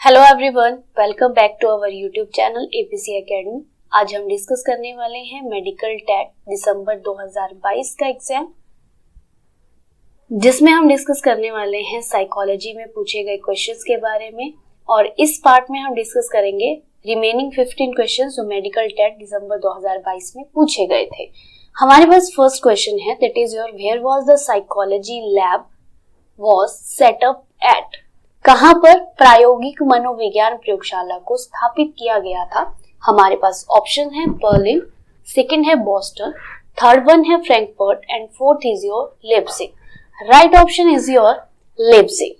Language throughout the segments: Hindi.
Hello everyone, welcome back to our YouTube channel APC academy. आज हम डिस्कस करने वाले हैं मेडिकल टेट दिसंबर 2022 का एग्जाम, जिसमें हम डिस्कस करने वाले हैं साइकोलॉजी में पूछे गए क्वेश्चंस के बारे में। और इस पार्ट में हम डिस्कस करेंगे रिमेनिंग 15 क्वेश्चंस जो मेडिकल टेट दिसंबर 2022 में पूछे गए थे। हमारे पास फर्स्ट क्वेश्चन है, that is your where was the psychology lab was set up at. कहां पर प्रायोगिक मनोविज्ञान प्रयोगशाला को स्थापित किया गया था। हमारे पास ऑप्शन है बर्लिन, सेकंड है बॉस्टन, थर्ड वन है Frankfurt and fourth is your Leipzig. Right option is your Leipzig.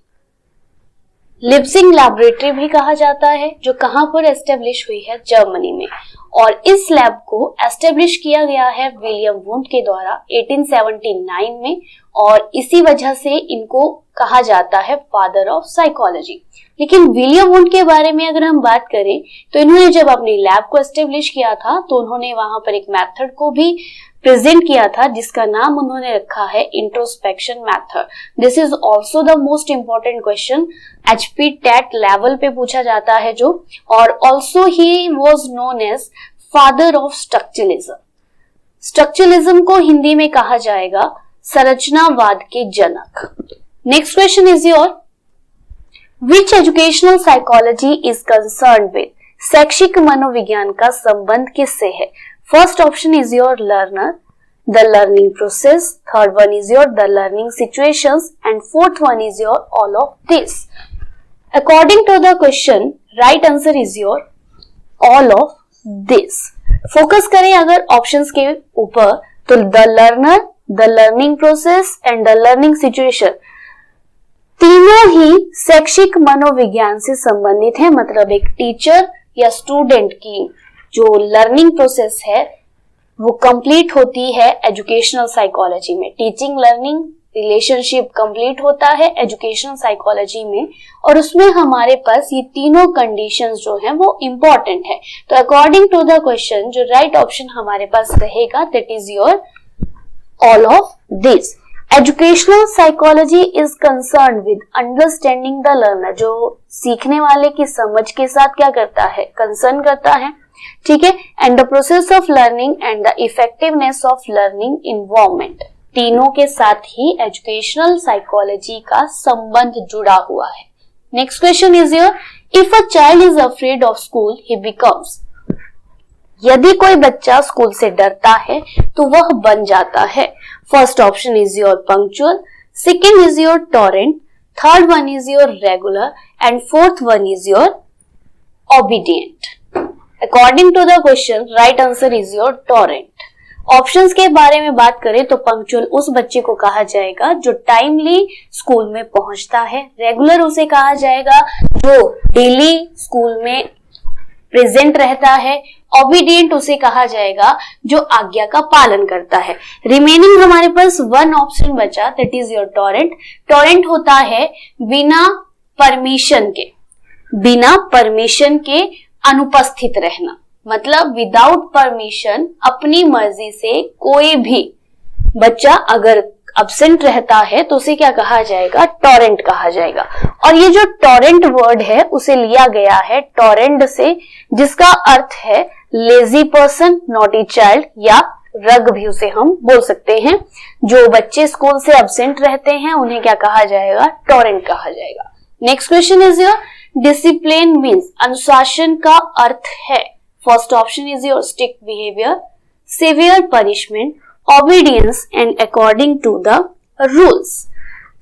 Leipzig laboratory भी कहा जाता है, जो कहां पर एस्टेब्लिश हुई है, जर्मनी में। और इस लैब को एस्टेब्लिश किया गया है विलियम वुंड के द्वारा 1879 में, और इसी वजह से इनको कहा जाता है फादर ऑफ साइकोलॉजी। लेकिन विलियम वुंड के बारे में अगर हम बात करें तो इन्होंने जब अपनी लैब को एस्टेब्लिश किया था तो उन्होंने वहां पर एक मेथड को भी प्रेजेंट किया था, जिसका नाम उन्होंने रखा है introspection method. This is also the most important question, HP TET level पे पूछा जाता है जो। और also he was known as father of structuralism. Structuralism को हिंदी में कहा जाएगा संरचनावाद के जनक। Next question is your, which educational psychology is concerned with. शैक्षिक मनोविज्ञान का संबंध किससे है। First option is your learner, the learning process, third one is your the learning situations and fourth one is your all of this. According to the question, right answer is your all of this. Focus करें अगर ऑप्शंस के ऊपर तो the learner, the learning process and the learning situation तीनों ही शैक्षिक मनोविज्ञान से संबंधित है। मतलब एक टीचर या स्टूडेंट की जो लर्निंग प्रोसेस है वो कंप्लीट होती है एजुकेशनल साइकोलॉजी में। टीचिंग लर्निंग रिलेशनशिप कंप्लीट होता है एजुकेशनल साइकोलॉजी में, और उसमें हमारे पास ये तीनों कंडीशंस जो हैं वो इंपॉर्टेंट है। तो अकॉर्डिंग टू द क्वेश्चन जो राइट ऑप्शन हमारे पास रहेगा, that is your all of this. Educational psychology is concerned with understanding the learner, जो सीखने वाले की समझ के साथ क्या करता है, कंसर्न करता है, ठीक है। And the process of learning and the effectiveness of learning environment, तीनों के साथ ही एजुकेशनल साइकोलॉजी का संबंध जुड़ा हुआ है। Next question is your, if a child is afraid of school he becomes. यदि कोई बच्चा स्कूल से डरता है तो वह बन जाता है। First option is your punctual, second is your torrent, third one is your regular and fourth one is your obedient. According to the question, right answer is your torrent. Options के बारे में बात करें तो पंक्चुअल उस बच्चे को कहा जाएगा जो टाइमली स्कूल में पहुंचता है, रेगुलर उसे कहा जाएगा जो डेली स्कूल में प्रेजेंट रहता है, ओबीडियंट उसे कहा जाएगा जो आज्ञा का पालन करता है। रिमेनिंग हमारे पास वन ऑप्शन बचा, that is your torrent. Torrent होता है बिना परमिशन के अनुपस्थित रहना। मतलब विदाउट परमिशन अपनी मर्जी से कोई भी बच्चा अगर अब्सेंट रहता है तो उसे क्या कहा जाएगा, टॉरेंट कहा जाएगा। और ये जो टॉरेंट वर्ड है उसे लिया गया है टॉरेंट से, जिसका अर्थ है लेजी पर्सन, नॉटी चाइल्ड, या रग भी उसे हम बोल सकते हैं। जो बच्चे स्कूल से अब्सेंट रहते हैं उन्हें क्या कहा जाएगा, टॉरेंट कहा जाएगा। Next question is your, discipline means अनुशासन का अर्थ है। First option is your strict behaviour, severe punishment, obedience and according to the rules।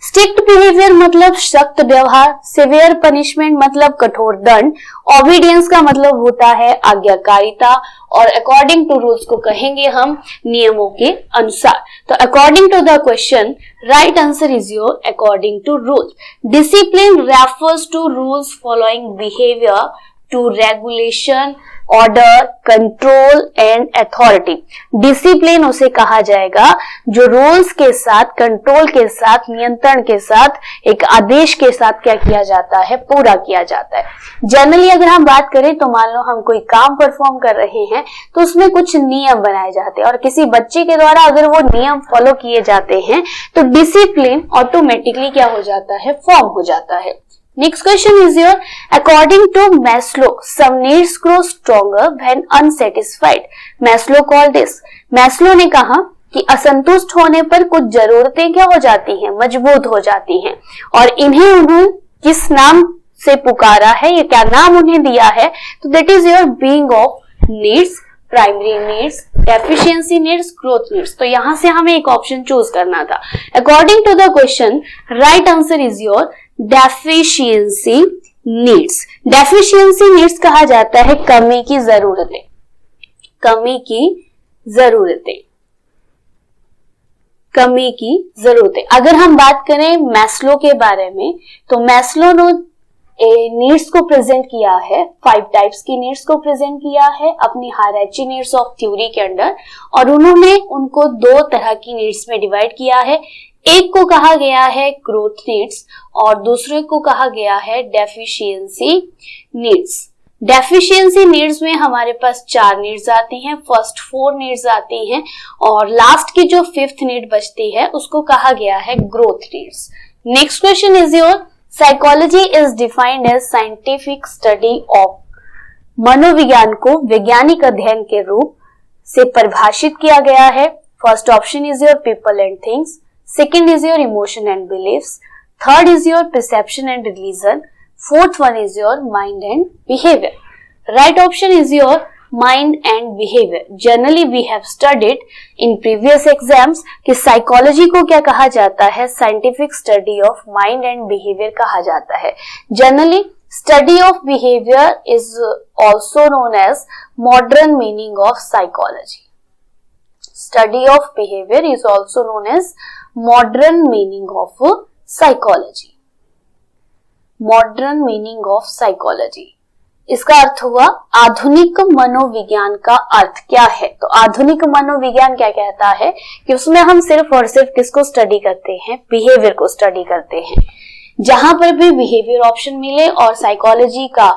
Strict behaviour मतलब सख्त व्यवहार, सिवियर पनिशमेंट मतलब कठोर दंड, ओबीडियंस का मतलब होता है आज्ञाकारिता, और अकॉर्डिंग टू रूल्स को कहेंगे हम नियमों के अनुसार। तो according to the question, right answer is your according to rules. Discipline refers to rules following behaviour to regulation, order, control and authority. Discipline उसे कहा जाएगा जो रूल्स के साथ, कंट्रोल के साथ, नियंत्रण के साथ, एक आदेश के साथ क्या किया जाता है, पूरा किया जाता है। जनरली अगर हम बात करें तो मान लो हम कोई काम परफॉर्म कर रहे हैं तो उसमें कुछ नियम बनाए जाते हैं, और किसी बच्चे के द्वारा अगर वो नियम फॉलो किए जाते हैं तो डिसिप्लिन ऑटोमेटिकली क्या हो जाता है, फॉर्म हो जाता है। Next question is your, according to Maslow, some needs grow stronger when unsatisfied. Maslow called this. Maslow ने कहा कि असंतुष्ट होने पर कुछ जरूरतें क्या हो जाती हैं, मजबूत हो जाती हैं, और इन्हें उन्होंने किस नाम से पुकारा है, ये क्या नाम उन्हें दिया है, तो that is your being of needs, primary needs, deficiency needs, growth needs. तो यहां से हमें एक ऑप्शन चूज करना था. According to the question, right answer is your deficiency needs. Deficiency needs कहा जाता है कमी की जरूरतें, कमी की जरूरतें, कमी की जरूरतें. अगर हम बात करें मैस्लो के बारे में, तो मैस्लो ने नीड्स को प्रेजेंट किया है, 5 टाइप्स की नीड्स को प्रेजेंट किया है अपनी हायरार्ची नीड्स ऑफ थ्योरी के अंडर, और उन्होंने उनको 2 तरह की नीड्स में डिवाइड किया है. एक को कहा गया है ग्रोथ नीड्स और दूसरे को कहा गया है डेफिशिएंसी नीड्स. डेफिशिएंसी नीड्स में हमारे पास 4 नीड्स आती हैं, फर्स्ट 4 नीड्स आती हैं, और लास्ट की जो 5th नीड बचती है उसको कहा गया है growth needs. Next question is your, psychology is defined as scientific study of. मनोविज्ञान को वैज्ञानिक अध्ययन के रूप से परिभाषित किया गया है. First option is your people and things, second is your emotion and beliefs, third is your perception and religion, fourth one is your mind and behavior. Right option is your mind and behavior. Generally we have studied in previous exams कि psychology को क्या कहा जाता है, scientific study of mind and behavior कहा जाता है. Generally study of behavior is also known as modern meaning of psychology. Study of behavior is also known as modern meaning of psychology. Modern meaning of psychology. इसका अर्थ हुआ आधुनिक मनोविज्ञान का अर्थ क्या है. तो आधुनिक मनोविज्ञान क्या कहता है कि उसमें हम सिर्फ और सिर्फ किसको स्टडी करते हैं, बिहेवियर को स्टडी करते हैं. जहां पर भी बिहेवियर ऑप्शन मिले और साइकोलॉजी का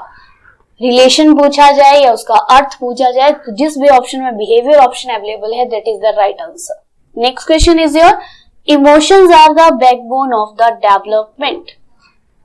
रिलेशन पूछा जाए या उसका अर्थ पूछा जाए, तो जिस भी ऑप्शन में बिहेवियर ऑप्शन अवेलेबल है that is the right answer. Next question is your, emotions are the backbone of the development.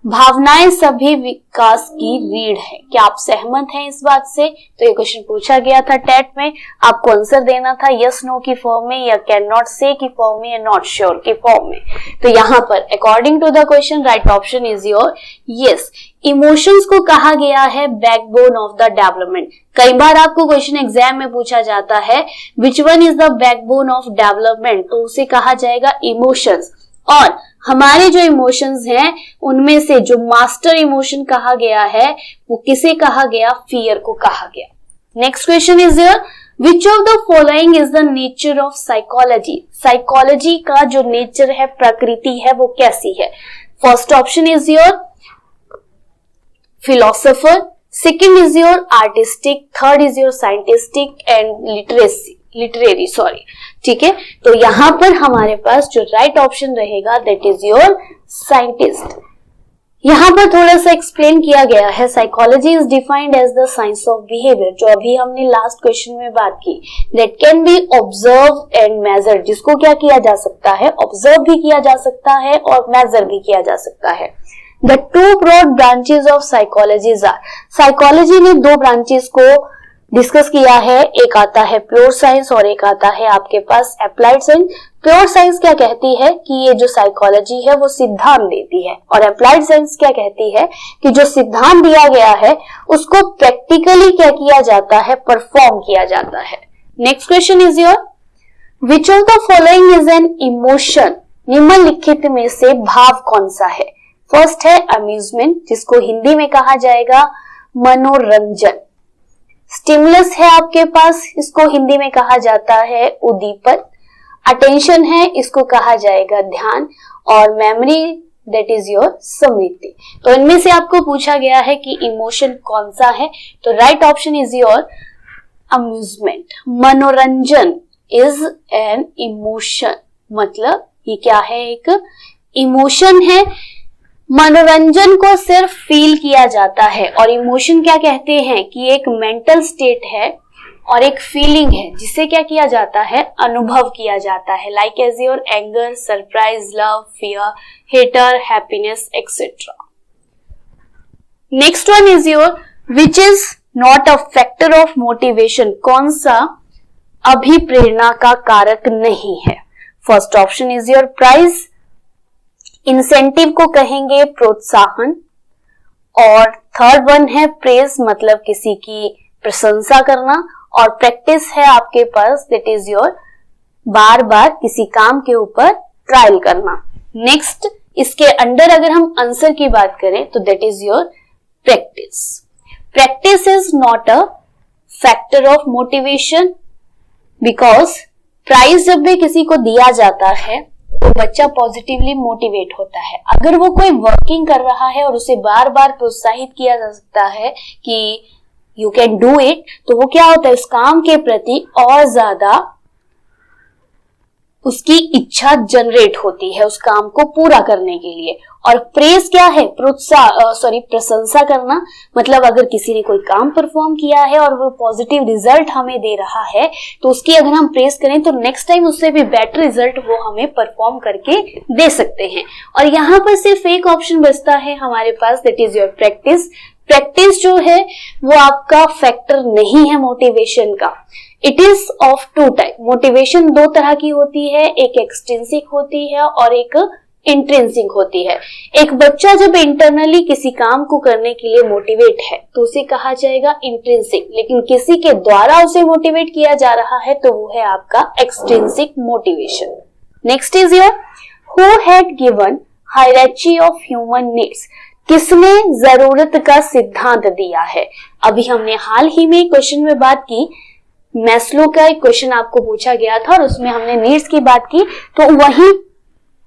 भावनाएं सभी विकास की रीढ़ है. क्या आप सहमत हैं इस बात से? तो ये क्वेश्चन पूछा गया था टेट में, आपको आंसर देना था यस नो की फॉर्म में या कैन नॉट से की फॉर्म में या नॉट श्योर की फॉर्म में. तो यहाँ पर according to the question right option is your yes. Emotions को कहा गया है बैकबोन ऑफ द डेवलपमेंट. कई बार आपको क्वेश्चन एग्जाम में पूछा जाता है which one is the backbone of development, तो उसे कहा जाएगा इमोशंस. और हमारे जो इमोशंस हैं उनमें से जो मास्टर इमोशन कहा गया है वो किसे कहा गया, फियर को कहा गया. Next question is your, which of the following is the nature of psychology. Psychology का जो नेचर है, प्रकृति है, वो कैसी है. First option is your philosopher, second is your artistic, third is your scientistic and literary. ठीक है, तो यहां पर हमारे पास जो राइट ऑप्शन रहेगा दैट इज योर साइंटिस्ट. यहां पर थोड़ा सा एक्सप्लेन किया गया है, psychology is defined as the science of behaviour, जो अभी हमने लास्ट क्वेश्चन में बात की, that can be observe and measure. जिसको क्या किया जा सकता है, ऑब्जर्व भी किया जा सकता है और मेजर भी किया जा सकता है. The two broad branches of psychology are. Psychology ने 2 ब्रांचेस को डिस्कस किया है, एक आता है प्योर साइंस और एक आता है आपके पास अप्लाइड साइंस. प्योर साइंस क्या कहती है कि ये जो साइकोलॉजी है वो सिद्धांत देती है, और अप्लाइड साइंस क्या कहती है कि जो सिद्धांत दिया गया है उसको प्रैक्टिकली क्या किया जाता है, परफॉर्म किया जाता है. Next question is your, which of the following is an emotion. निम्नलिखित में से भाव कौन सा है. फर्स्ट है अम्यूजमेंट, जिसको हिंदी में कहा जाएगा मनोरंजन. स्टिमुलस है आपके पास, इसको हिंदी में कहा जाता है उद्दीपन. अटेंशन है, इसको कहा जाएगा ध्यान. और मेमोरी दैट इज योर स्मृति. तो इनमें से आपको पूछा गया है कि इमोशन कौन सा है, तो right option is your amusement. मनोरंजन इज एन इमोशन, मतलब ये क्या है, एक इमोशन है. मनोरंजन को सिर्फ फील किया जाता है, और इमोशन क्या कहते हैं कि एक मेंटल स्टेट है और एक फीलिंग है जिसे क्या किया जाता है, अनुभव किया जाता है. Like as your anger, surprise, love, fear, hater, happiness etcetera. Next one is your which is not a factor of motivation, कौन सा अभिप्रेरणा का कारक नहीं है। First option is your prize, incentive को कहेंगे प्रोत्साहन, और थर्ड वन है प्रेज मतलब किसी की प्रशंसा करना, और प्रैक्टिस है आपके पास दैट इज योर बार बार किसी काम के ऊपर ट्रायल करना। नेक्स्ट इसके अंडर अगर हम आंसर की बात करें तो that is your practice. Practice is not a factor of motivation because prize जब भी किसी को दिया जाता है तो बच्चा पॉजिटिवली मोटिवेट होता है। अगर वो कोई वर्किंग कर रहा है और उसे बार बार प्रोत्साहित किया जा सकता है कि यू कैन डू इट, तो वो क्या होता है उस काम के प्रति और ज्यादा उसकी इच्छा जनरेट होती है उस काम को पूरा करने के लिए। और प्रेज क्या है, प्रशंसा करना, मतलब अगर किसी ने कोई काम परफॉर्म किया है और वो पॉजिटिव रिजल्ट हमें दे रहा है तो उसकी अगर हम प्रेज करें तो नेक्स्ट टाइम उससे भी बेटर रिजल्ट वो हमें परफॉर्म करके दे सकते हैं। और यहाँ पर सिर्फ एक ऑप्शन बचता है हमारे पास that is your practice. Practice जो है वो आपका फैक्टर नहीं है मोटिवेशन का। It is of two type. Motivation दो तरह की होती है, एक एक्सट्रिंसिक होती है और एक इंट्रिंसिक होती है। एक बच्चा जब इंटरनली किसी काम को करने के लिए मोटिवेट है तो उसे कहा जाएगा इंट्रिंसिक, लेकिन किसी के द्वारा उसे मोटिवेट किया जा रहा है तो वो है आपका extrinsic motivation. Next is your who had given hierarchy of human needs, किसने जरूरत का सिद्धांत दिया है। अभी हमने हाल ही में क्वेश्चन में बात की, मैस्लो का एक क्वेश्चन आपको पूछा गया था और उसमें हमने नीड्स की बात की, तो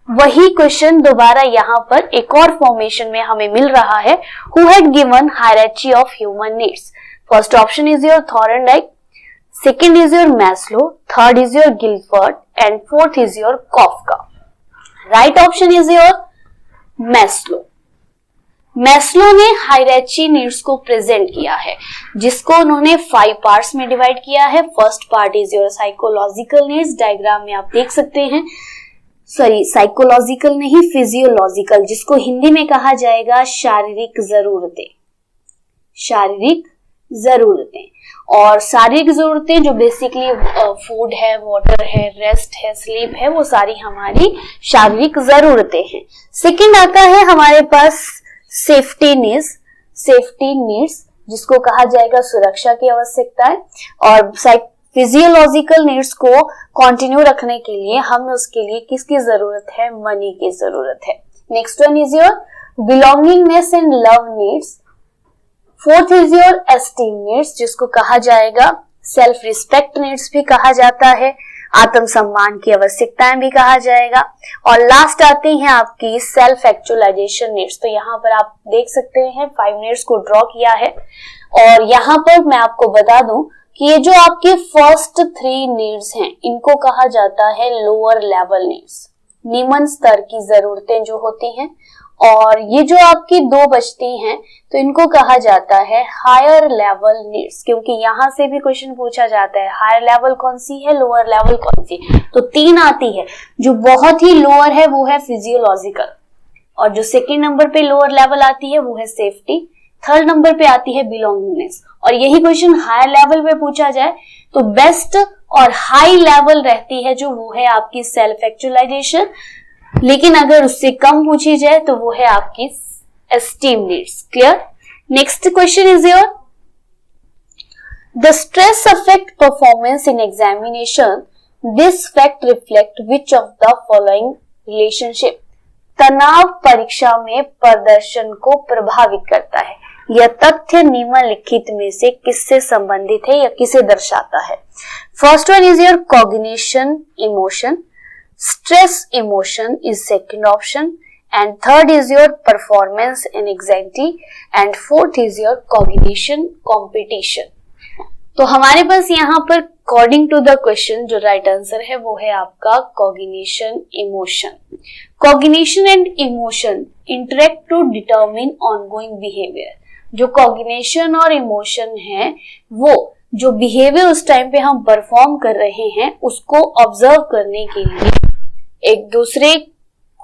वही क्वेश्चन दोबारा यहाँ पर एक और फॉर्मेशन में हमें मिल रहा है। Who had given hierarchy of human needs. First option is your Thorndike, second is your Maslow, third is your Guilford and fourth is your Koffka. Right option is your Maslow. Maslow ने हायरार्ची नीड्स को प्रेजेंट किया है जिसको उन्होंने 5 पार्ट्स में डिवाइड किया है। First part is your psychological needs, diagram में आप देख सकते हैं, साइकोलॉजिकल नहीं फिजियोलॉजिकल, जिसको हिंदी में कहा जाएगा शारीरिक जरूरतें। शारीरिक जरूरतें और शारीरिक जरूरतें जो बेसिकली फूड है, वाटर है, रेस्ट है, स्लीप है, वो सारी हमारी शारीरिक जरूरतें हैं। सेकंड आता है हमारे पास सेफ्टी नीड्स जिसको कहा जाएगा सुरक्षा की आवश्यकता है। और फिजियोलॉजिकल नीड्स को कंटिन्यू रखने के लिए हमें उसके लिए किसकी जरूरत है, मनी की जरूरत है। Next one is your belongingness and love needs. Fourth is your esteem needs जिसको कहा जाएगा सेल्फ रिस्पेक्ट नीड्स भी कहा जाता है, आत्मसम्मान की आवश्यकताएं भी कहा जाएगा। और लास्ट आती हैं आपकी सेल्फ एक्चुअलाइजेशन नीड्स। तो यहाँ पर आप देख सकते हैं 5 नीड्स को ड्रॉ किया है और यहाँ पर मैं आपको बता दूं कि ये जो आपके फर्स्ट 3 नीड्स हैं इनको कहा जाता है लोअर लेवल नीड्स, निम्न स्तर की जरूरतें जो होती हैं। और ये जो आपकी 2 बचती हैं तो इनको कहा जाता है हायर लेवल नीड्स, क्योंकि यहाँ से भी क्वेश्चन पूछा जाता है हायर लेवल कौन सी है, लोअर लेवल कौन सी। तो 3 आती है, जो बहुत ही लोअर है वो है फिजियोलॉजिकल, और जो सेकेंड नंबर पे लोअर लेवल आती है वो है सेफ्टी, थर्ड नंबर पे आती है बिलोंगिंगनेस। और यही क्वेश्चन हायर लेवल पे पूछा जाए तो बेस्ट और हाई लेवल रहती है जो वो है आपकी सेल्फ एक्चुअलाइजेशन, लेकिन अगर उससे कम पूछी जाए तो वो है आपकी esteem needs. Clear. Next question is your the stress affect performance in examination, this fact reflect which of the following relationship. तनाव परीक्षा में प्रदर्शन को प्रभावित करता है। यह तथ्य निम्नलिखित में से किससे संबंधित है या किसे दर्शाता है। First one is your cognition emotion, stress emotion is second option, and third is your performance and anxiety, and fourth is your cognition competition। तो हमारे पास यहाँ पर according to the question जो right answer है वो है आपका cognition emotion। Cognition and emotion interact to determine ongoing behavior। जो cognition और emotion है वो जो बिहेवियर उस टाइम पे हम परफॉर्म कर रहे हैं उसको ऑब्जर्व करने के लिए एक दूसरे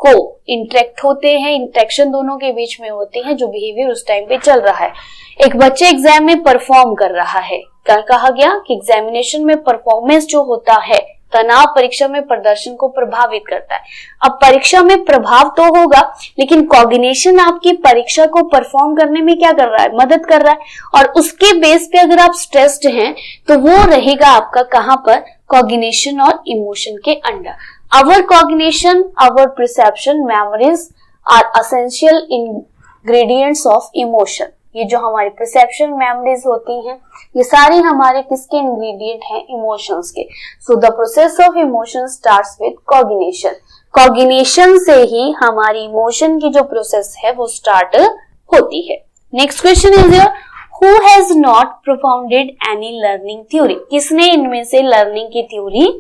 को इंटरेक्ट होते हैं, इंटरेक्शन दोनों के बीच में होती है, जो बिहेवियर उस टाइम पे चल रहा है। एक बच्चे एग्जाम में परफॉर्म कर रहा है, क्या कहा गया कि एग्जामिनेशन में परफॉर्मेंस जो होता है, तनाव परीक्षा में प्रदर्शन को प्रभावित करता है। अब परीक्षा में प्रभाव तो होगा, लेकिन कॉग्निशन आपकी परीक्षा को परफॉर्म करने में क्या कर रहा है, मदद कर रहा है, और उसके बेस पे अगर आप स्ट्रेस्ड हैं तो वो रहेगा आपका कहां पर, कॉग्निशन और इमोशन के under. Our cognition, our perception, memories are essential ingredients of emotion. ये जो हमारी perception, memories होती हैं, ये सारी हमारे किसके ingredient हैं, emotions के। So the process of emotion starts with cognition. Cognition से ही हमारी emotion की जो process है वो start होती है। Next question is here, who has not propounded any learning theory? किसने इनमें से learning की theory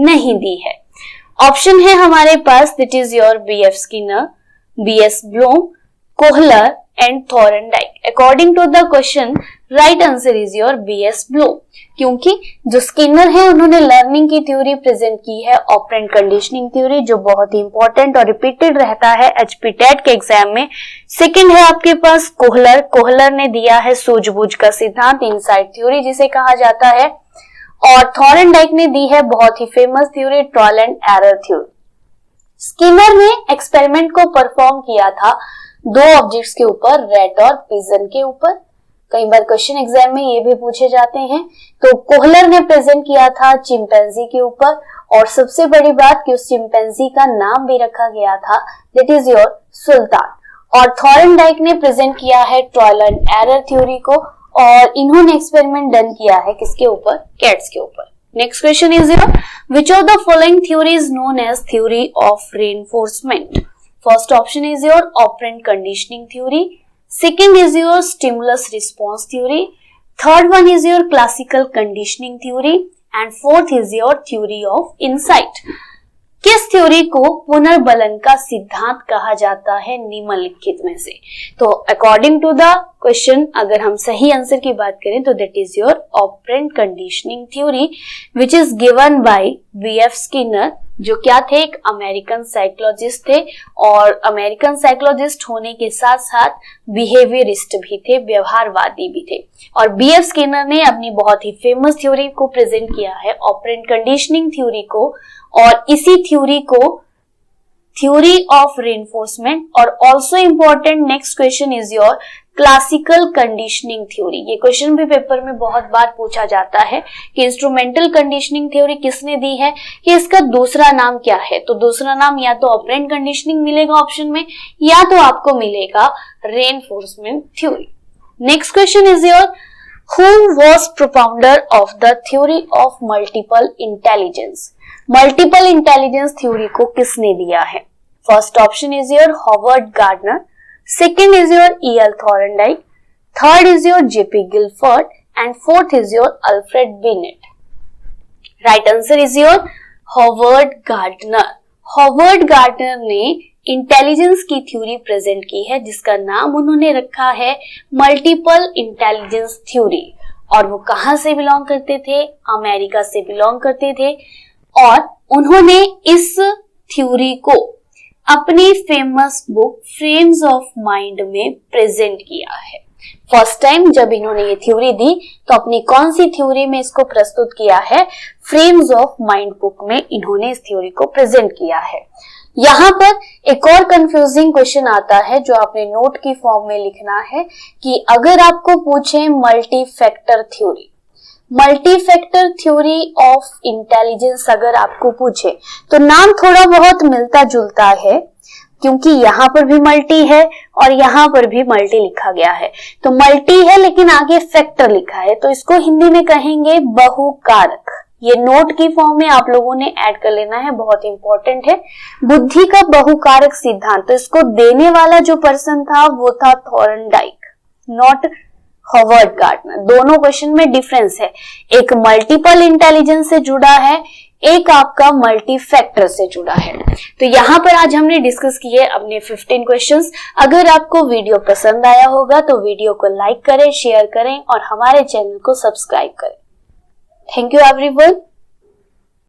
नहीं दी है? ऑप्शन है हमारे पास, that is your B.F. Skinner, B.S. Bloom, Kohler and Thorndike. According to the question right answer is your B.S. Bloom, क्योंकि जो स्किनर है उन्होंने लर्निंग की थ्योरी प्रेजेंट की है, ऑपरेंट कंडीशनिंग थ्योरी, जो बहुत ही इंपॉर्टेंट और रिपीटेड रहता है HP-TET के एग्जाम में। सेकंड है आपके पास कोहलर, कोहलर ने दिया है सूझबूझ का सिद्धांत, इनसाइट थ्योरी जिसे कहा जाता है, और थॉर्नडाइक ने दी है बहुत ही famous theory, trial and error theory. Skinner ने एक्सपेरिमेंट को परफॉर्म किया था दो ऑब्जेक्ट्स के ऊपर, रैट और पिजन के ऊपर। कई बार क्वेश्चन एग्जाम में ये भी पूछे जाते हैं। तो कोहलर ने प्रेजेंट किया था चिंपैंजी के ऊपर, और सबसे बड़ी बात कि उस चिंपैंजी का नाम भी रखा गया था, दैट इज योर सुल्तान। और थॉर्नडाइक ने प्रेजेंट किया है ट्रायल एंड एरर थ्योरी को, और इन्होंने एक्सपेरिमेंट डन किया है किसके ऊपर, कैट्स के ऊपर। Next question is your, which of the following theory is known as theory of reinforcement? First option is your operant conditioning theory, second is your stimulus response theory, third one is your classical conditioning theory, and fourth is your theory of insight. किस थ्योरी को पुनर्बलन का सिद्धांत कहा जाता है निम्नलिखित में से? तो अकॉर्डिंग टू द क्वेश्चन अगर हम सही आंसर की बात करें तो that is your operant conditioning theory, which is given by B.F. Skinner, जो क्या थे, एक अमेरिकन साइकोलॉजिस्ट थे, और अमेरिकन साइकोलॉजिस्ट होने के साथ साथ बिहेवियरिस्ट भी थे, व्यवहारवादी भी थे। और B.F. स्किनर ने अपनी बहुत ही फेमस थ्योरी को प्रेजेंट किया है, ऑपरेंट कंडीशनिंग थ्योरी को, और इसी थ्योरी को थ्योरी ऑफ रेनफोर्समेंट, और also important next question is your classical conditioning theory. ये क्वेश्चन भी पेपर में बहुत बार पूछा जाता है कि इंस्ट्रूमेंटल कंडीशनिंग थ्योरी किसने दी है, कि इसका दूसरा नाम क्या है? तो दूसरा नाम या तो ऑपरेंट कंडीशनिंग मिलेगा ऑप्शन में, या तो आपको मिलेगा reinforcement theory. Next question is your, who was propounder of the theory of multiple intelligence? Multiple intelligence theory को किसने दिया है? First option is your Howard Gardner, second is your E.L. Thorndike, third is your J.P. Guilford, and fourth is your Alfred Binet. Right answer is your Howard Gardner. Howard Gardner ने इंटेलिजेंस की थ्योरी प्रेजेंट की है, जिसका नाम उन्होंने रखा है मल्टीपल इंटेलिजेंस थ्योरी, और वो कहां से बिलोंग करते थे? अमेरिका से बिलोंग करते थे, और उन्होंने इस थ्योरी को अपनी famous book frames of mind में प्रेजेंट किया है। फर्स्ट टाइम जब इन्होंने ये थ्योरी दी तो अपनी कौन सी थ्योरी में इसको प्रस्तुत किया है? फ्रेम्स ऑफ माइंड बुक में इन्होंने इस थ्योरी को प्रेजेंट किया है। यहाँ पर एक और कंफ्यूजिंग क्वेश्चन आता है जो आपने नोट की फॉर्म में लिखना है कि अगर आपको पूछे multi factor theory, multi factor theory of intelligence अगर आपको पूछे तो नाम थोड़ा बहुत मिलता जुलता है, क्योंकि यहाँ पर भी मल्टी है और यहाँ पर भी मल्टी लिखा गया है। तो मल्टी है लेकिन आगे फैक्टर लिखा है, तो इसको हिंदी में कहेंगे बहुकारक। ये नोट की फॉर्म में आप लोगों ने ऐड कर लेना है, बहुत इंपॉर्टेंट है। बुद्धि का बहुकारक सिद्धांत, तो इसको देने वाला जो पर्सन था वो था थॉर्नडाइक, नॉट हॉवर्ड गार्डनर। दोनों क्वेश्चन में डिफरेंस है, एक मल्टीपल इंटेलिजेंस से जुड़ा है, एक आपका मल्टी फैक्टर से जुड़ा है। तो यहाँ पर आज हमने डिस्कस किए अपने 15 क्वेश्चंस। अगर आपको वीडियो पसंद आया होगा तो वीडियो को लाइक करें, शेयर करें और हमारे चैनल को सब्सक्राइब करें। Thank you everyone.